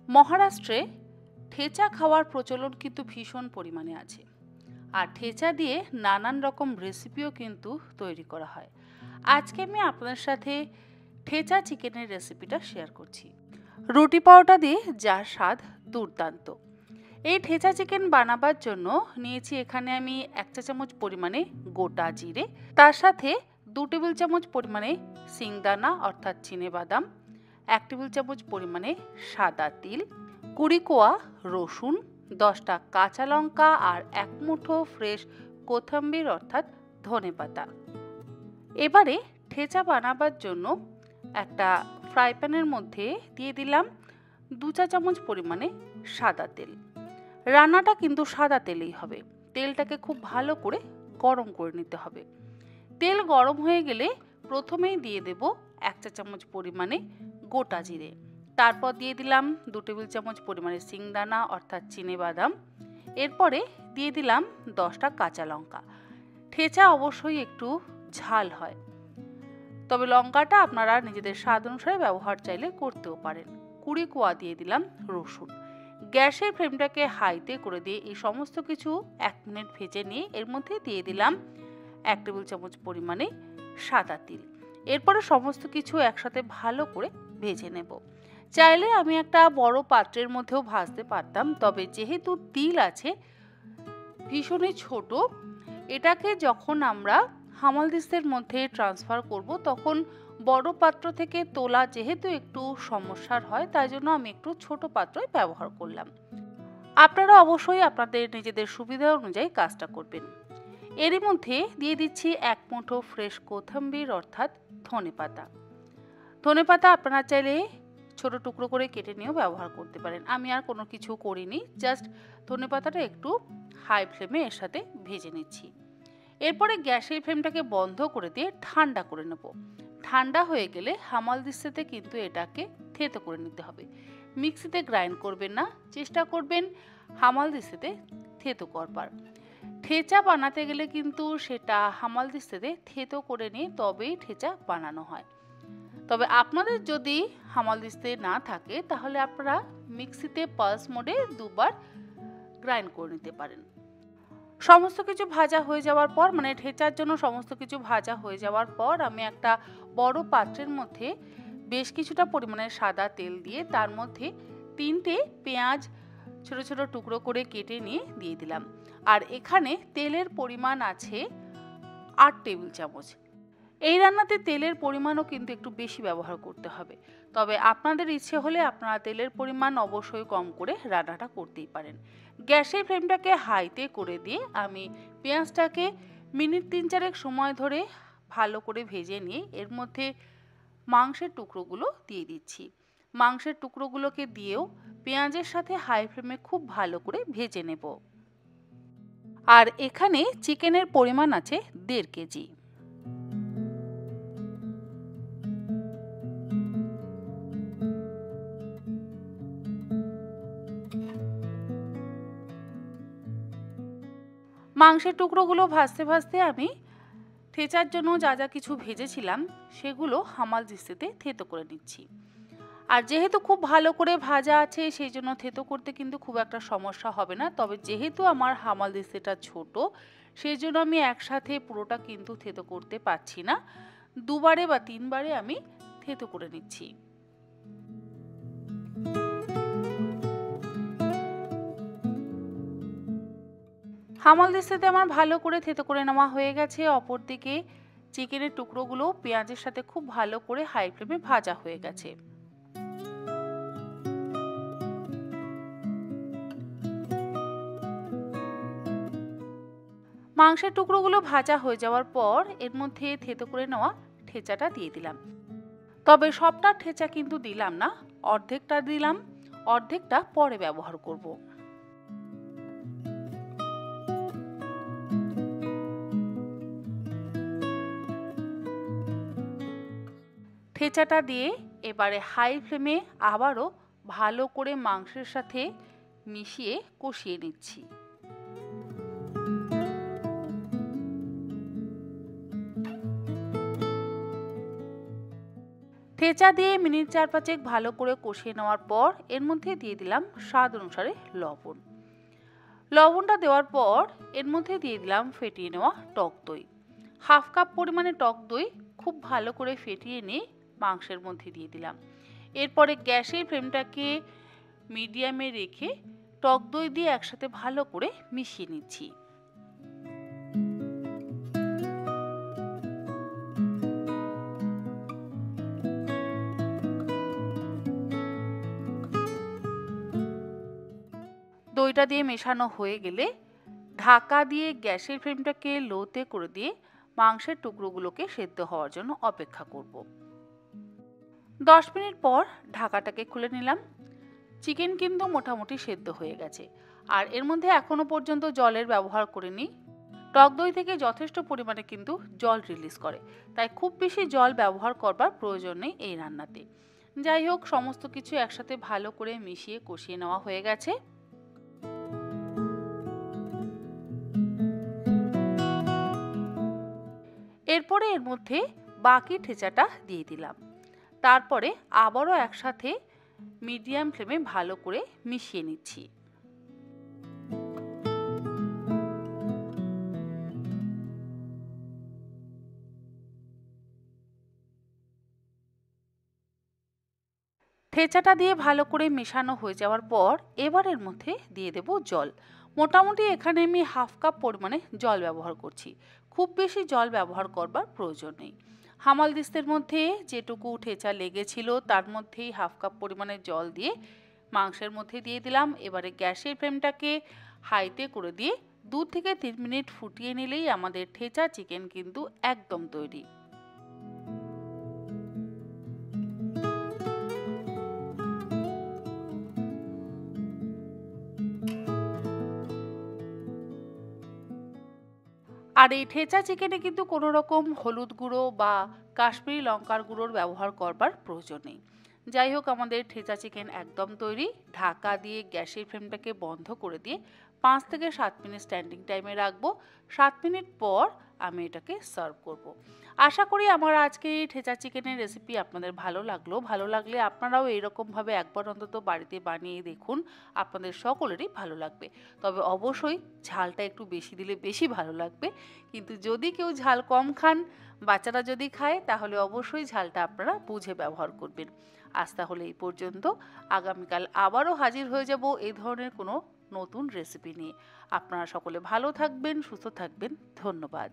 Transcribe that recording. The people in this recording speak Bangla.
মহারাষ্ট্রে ঠেচা খাওয়ার প্রচলন কিন্তু ভীষণ পরিমাণে আছে। আর ঠেচা দিয়ে নানান রকম রেসিপিও কিন্তু তৈরি করা হয়। আজকে আমি আপনাদের সাথে ঠেচা চিকেনের রেসিপিটা শেয়ার করছি। রুটি পরোটা দিয়ে যার স্বাদ দুর্দান্ত। এই ঠেচা চিকেন বানাবার জন্য নিয়েছি এখানে আমি 1 চা চামচ পরিমাণে গোটা জিরে, তার সাথে 2 টেবিল চামচ পরিমাণে সিংদানা অর্থাৎ চিনেবাদাম, 1 টেবিল চামচ পরিমাণে সাদা তিল, 20 কোয়া রসুন, 10টা কাঁচা লঙ্কা আর 1 মুঠো ফ্রেশ কোথাম্বির অর্থাৎ ধনেপাতা। এবারে ঠেচা বানাবার জন্য একটা ফ্রাই প্যানের মধ্যে দিয়ে দিলাম 2 চা চামচ পরিমাণে সাদা তেল। রান্নাটা কিন্তু সাদা তেলেই হবে। তেলটাকে খুব ভালো করে গরম করে নিতে হবে। তেল গরম হয়ে গেলে প্রথমেই দিয়ে দেব 1 চা চামচ পরিমাণে গোটা জিরে, তারপর দিয়ে দিলাম 2 টেবিল চামচ পরিমাণে সিংদানা অর্থাৎ চিনেবাদাম, এরপরে দিয়ে দিলাম 10টা কাঁচা লঙ্কা। ঠেচা অবশ্যই একটু ঝাল হয়, তবে লঙ্কাটা আপনারা নিজেদের স্বাদ অনুসারে ব্যবহার চাইলে করতেও পারেন। 20 কোয়া দিয়ে দিলাম রসুন। গ্যাসের ফ্লেমটাকে হাইতে করে দিয়ে এই সমস্ত কিছু 1 মিনিট ভেজে নিয়ে এর মধ্যে দিয়ে দিলাম 1 টেবিল চামচ পরিমাণে সাদা তিল। এরপরে সমস্ত কিছু একসাথে ভালো করে ভেজে নেব। চাইলে আমি একটা বড় পাত্রের মধ্যেও ভাজতে পারতাম, তবে যেহেতু তিল আছে ভীষণই ছোট, এটাকে যখন আমরা হামালদিস্তের মধ্যে ট্রান্সফার করব তখন বড় পাত্র থেকে তোলা যেহেতু একটু সমস্যার হয়, তাই জন্য আমি একটু ছোট পাত্রই ব্যবহার করলাম। আপনারা অবশ্যই আপনাদের নিজেদের সুবিধা অনুযায়ী কাজটা করবেন। এরই মধ্যে দিয়ে দিচ্ছি 1 মুঠো ফ্রেশ কোথাম্বির অর্থাৎ ধনেপাতা। ধনেপাতা আপনারা চাইলে ছোট টুকরো করে কেটে নিয়েও ব্যবহার করতে পারেন। আমি আর কোনো কিছু করিনি, জাস্ট ধনেপাতাটা একটু হাই ফ্লেমে এর সাথে ভেজে নিচ্ছি। এরপরে গ্যাসের ফ্লেমটাকে বন্ধ করে দিয়ে ঠান্ডা করে নেব। ঠান্ডা হয়ে গেলে হামালদিস্তাতে কিন্তু এটাকে থেতো করে নিতে হবে। মিক্সিতে গ্রাইন্ড করবেন না, চেষ্টা করবেন হামালদিস্তাতে থেতো করবার। ঠেচা বানাতে গেলে কিন্তু সেটা হামালদিস্তাতে থেতো করে নিয়ে তবেই ঠেচা বানানো হয়। তবে আপনাদের যদি হামালদিস্তে না থাকে তাহলে আপনারা মিক্সিতে পালস মোডে 2 বার গ্রাইন্ড করে নিতে পারেন। সমস্ত কিছু ভাজা হয়ে যাওয়ার পর, মানে ঠেচার জন্য সমস্ত কিছু ভাজা হয়ে যাওয়ার পর, আমি একটা বড় পাত্রের মধ্যে বেশ কিছুটা পরিমাণে সাদা তেল দিয়ে তার মধ্যে 3টে পেঁয়াজ ছোট ছোট টুকরো করে কেটে নিয়ে দিয়ে দিলাম। আর এখানে তেলের পরিমাণ আছে 8 টেবিল চামচ। এই রান্নাতে তেলের পরিমাণও কিন্তু একটু বেশি ব্যবহার করতে হবে, তবে আপনাদের ইচ্ছে হলে আপনারা তেলের পরিমাণ অবশ্যই কম করে রান্নাটা করতেই পারেন। গ্যাসের ফ্লেমটাকে হাইতে করে দিয়ে আমি পেঁয়াজটাকে মিনিট 3-4 সময় ধরে ভালো করে ভেজে নিয়ে এর মধ্যে মাংসের টুকরোগুলো দিয়ে দিচ্ছি। মাংসের টুকরোগুলোকে দিয়েও পেঁয়াজের সাথে হাই ফ্লেমে খুব ভালো করে ভেজে নেব। আর এখানে চিকেনের পরিমাণ আছে 1.5 কেজি। মাংসের টুকরোগুলো ভাজতে ভাজতে আমি ঠেচার জন্য যা যা কিছু ভেজেছিলাম সেগুলো হামালদিস্তাতে থেতো করে নিচ্ছি। আর যেহেতু খুব ভালো করে ভাজা আছে সেই জন্য থেতো করতে কিন্তু খুব একটা সমস্যা হবে না, তবে যেহেতু আমার হামালদিস্তাটা ছোট সেই জন্য আমি একসাথে পুরোটা কিন্তু থেতো করতে পারছি না। 2 বারে বা 3 বারে আমি থেতো করে নিচ্ছি। হামালদিস্তাতে আমার ভালো করে থেতো করে নেওয়া হয়ে গেছে। অপরদিকে চিকেনের টুকরোগুলো পেঁয়াজের সাথে খুব ভালো করে হাই ফ্লেমে ভাজা হয়ে গেছে। মাংসের টুকরোগুলো ভাজা হয়ে যাওয়ার পর এর মধ্যে থেতো করে নেওয়া ঠেচাটা দিয়ে দিলাম। তবে সবটা ঠেচা কিন্তু দিলাম না, অর্ধেকটা দিলাম, অর্ধেকটা পরে ব্যবহার করব। ঠেচাটা দিয়ে এবারে হাই ফ্লেমে আবারও ভালো করে মাংসের সাথে মিশিয়ে কষিয়ে নিচ্ছি। ঠেচা দিয়ে মিনিট 4-5 ভালো করে কষিয়ে নেওয়ার পর এর মধ্যে দিয়ে দিলাম স্বাদ অনুসারে লবণ। লবণটা দেওয়ার পর এর মধ্যে দিয়ে দিলাম ফেটিয়ে নেওয়া টক দই। হাফ কাপ পরিমাণে টক দই খুব ভালো করে ফেটিয়ে নিয়ে মাংসের মধ্যে দিয়ে দিলাম। এরপরে গ্যাসের ফ্লেমটাকে মিডিয়ামে রেখে টক দই দিয়ে একসাথে ভালো করে মিশিয়ে নিচ্ছি। দইটা দিয়ে মেশানো হয়ে গেলে ঢাকা দিয়ে গ্যাসের ফ্লেমটাকে লোতে করে দিয়ে মাংসের টুকরোগুলোকে সেদ্ধ হওয়ার জন্য অপেক্ষা করব। 10 মিনিট পর ঢাকাটাকে খুলে নিলাম। চিকেন কিন্তু মোটামুটি সেদ্ধ হয়ে গেছে, আর এর মধ্যে এখনো পর্যন্ত জলের ব্যবহার করিনি। টক দই থেকে যথেষ্ট পরিমাণে কিন্তু জল রিলিজ করে, তাই খুব বেশি জল ব্যবহার করবার প্রয়োজন নেই এই রান্নাতে। যাই হোক, সমস্ত কিছু একসাথে ভালো করে মিশিয়ে কষিয়ে নেওয়া হয়ে গেছে। এরপরে এর মধ্যে বাকি ঠেচাটা দিয়ে দিলাম। তারপরে আবারও একসাথে মিডিয়াম ফ্লেমে ভালো করে মিশিয়ে নিচ্ছি। ঠেচাটা দিয়ে ভালো করে মেশানো হয়ে যাওয়ার পর এবার এর মধ্যে দিয়ে দেব জল। মোটামুটি এখানে আমি হাফ কাপ পরিমাণে জল ব্যবহার করছি, খুব বেশি জল ব্যবহার করবার প্রয়োজন নেই। হামালদিস্তের মধ্যে যেটুকু ঠেচা লেগেছিল তার মধ্যেই হাফ কাপ পরিমাণে জল দিয়ে মাংসের মধ্যে দিয়ে দিলাম। এবারে গ্যাসের ফ্লেমটাকে হাইতে করে দিয়ে 2 থেকে 3 মিনিট ফুটিয়ে নিলেই আমাদের ঠেচা চিকেন কিন্তু একদম তৈরি। আর এই ঠেচা চিকেনে কিন্তু কোনো রকম হলুদ গুঁড়ো বা কাশ্মীরি লঙ্কার গুঁড়োর ব্যবহার করবার প্রয়োজন নেই। যাই হোক, আমাদের ঠেচা চিকেন একদম তৈরি। ঢাকা দিয়ে গ্যাসের ফ্লেমটাকে বন্ধ করে দিয়ে 5 থেকে 7 মিনিট স্ট্যান্ডিং টাইমে রাখবো। 7 মিনিট পর আমি এটাকে সার্ভ করব। আশা করি আমার আজকে এই ঠেচা চিকেনের রেসিপি আপনাদের ভালো লাগলো। ভালো লাগলে আপনারাও এইরকমভাবে একবার অন্তত বাড়িতে বানিয়ে দেখুন, আপনাদের সকলেরই ভালো লাগবে। তবে অবশ্যই ঝালটা একটু বেশি দিলে বেশি ভালো লাগবে। কিন্তু যদি কেউ ঝাল কম খান, বাচ্চারা যদি খায়, তাহলে অবশ্যই ঝালটা আপনারা বুঝে ব্যবহার করবেন। আজ তাহলে এই পর্যন্ত। আগামীকাল আবারও হাজির হয়ে যাব এই ধরনের কোনো নতুন রেসিপি নিয়ে। আপনারা সকলে ভালো থাকবেন, সুস্থ থাকবেন। ধন্যবাদ।